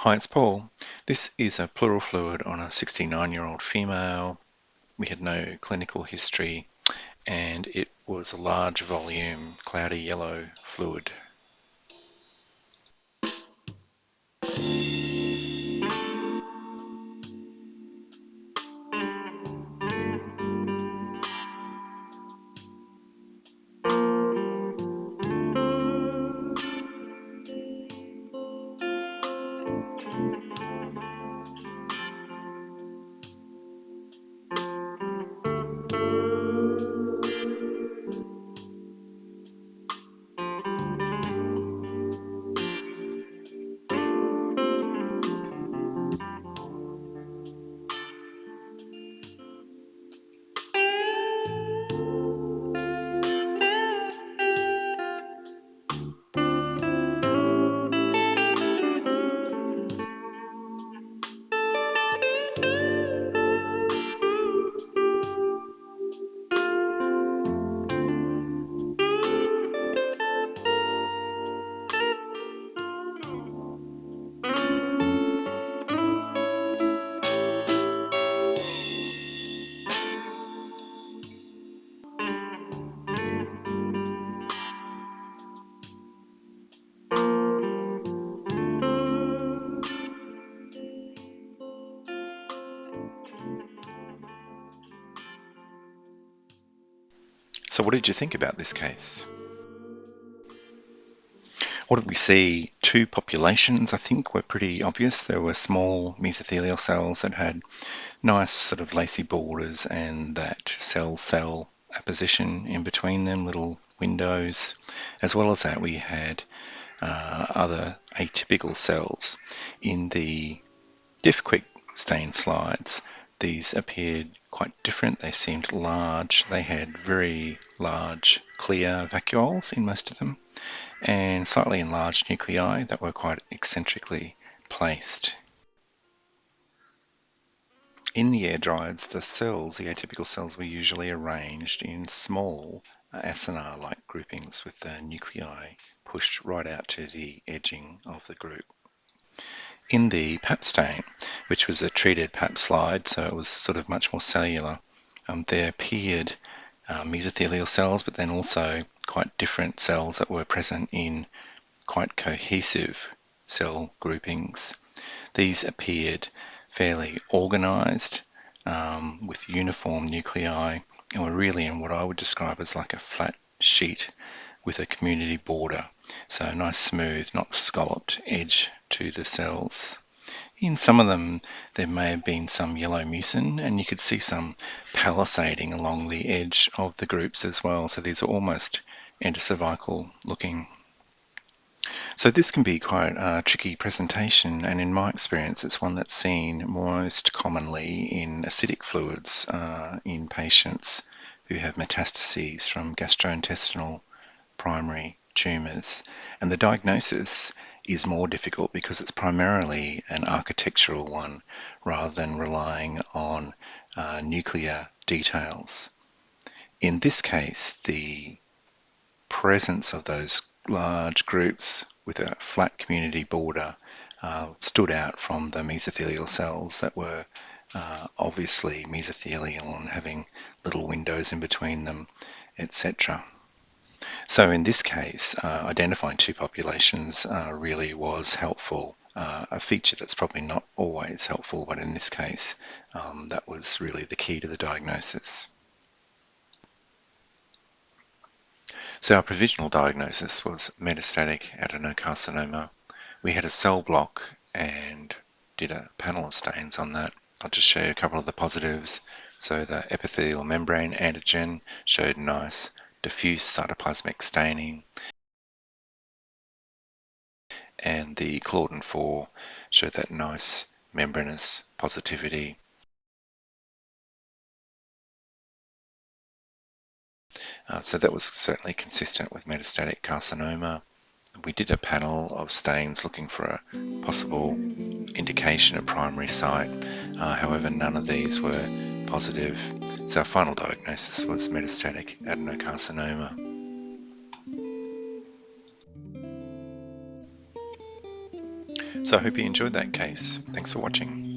Hi, it's Paul. This is a pleural fluid on a 69-year-old female. We had no clinical history and it was a large volume, cloudy yellow fluid. So what did you think about this case? What did we see? Two populations, I think, were pretty obvious. There were small mesothelial cells that had nice sort of lacy borders and that cell-cell apposition in between them, little windows. As well as that, we had other atypical cells. In the diff-quick stain slides, these appeared quite different. They seemed large. They had very large clear vacuoles in most of them and slightly enlarged nuclei that were quite eccentrically placed. In the air dryads, the cells, the atypical cells, were usually arranged in small acinar-like groupings with the nuclei pushed right out to the edging of the group. In the pap stain, which was a treated pap slide, so it was sort of much more cellular, there appeared mesothelial cells, but then also quite different cells that were present in quite cohesive cell groupings. These appeared fairly organized with uniform nuclei and were really in what I would describe as like a flat sheet with a community border. So a nice smooth, not scalloped edge to the cells. In some of them there may have been some yellow mucin and you could see some palisading along the edge of the groups as well. So these are almost endocervical looking. So this can be quite a tricky presentation, and in my experience it's one that's seen most commonly in acidic fluids in patients who have metastases from gastrointestinal primary tumours. And the diagnosis is more difficult because it's primarily an architectural one rather than relying on nuclear details. In this case, the presence of those large groups with a flat community border stood out from the mesothelial cells that were obviously mesothelial and having little windows in between them, etc. So in this case, identifying two populations really was helpful. A feature that's probably not always helpful, but in this case, that was really the key to the diagnosis. So our provisional diagnosis was metastatic adenocarcinoma. We had a cell block and did a panel of stains on that. I'll just show you a couple of the positives. So the epithelial membrane antigen showed nice diffuse cytoplasmic staining, and the claudin-4 showed that nice membranous positivity. So that was certainly consistent with metastatic carcinoma. We did a panel of stains looking for a possible indication of primary site. However, none of these were positive. So our final diagnosis was metastatic adenocarcinoma. So I hope you enjoyed that case. Thanks for watching.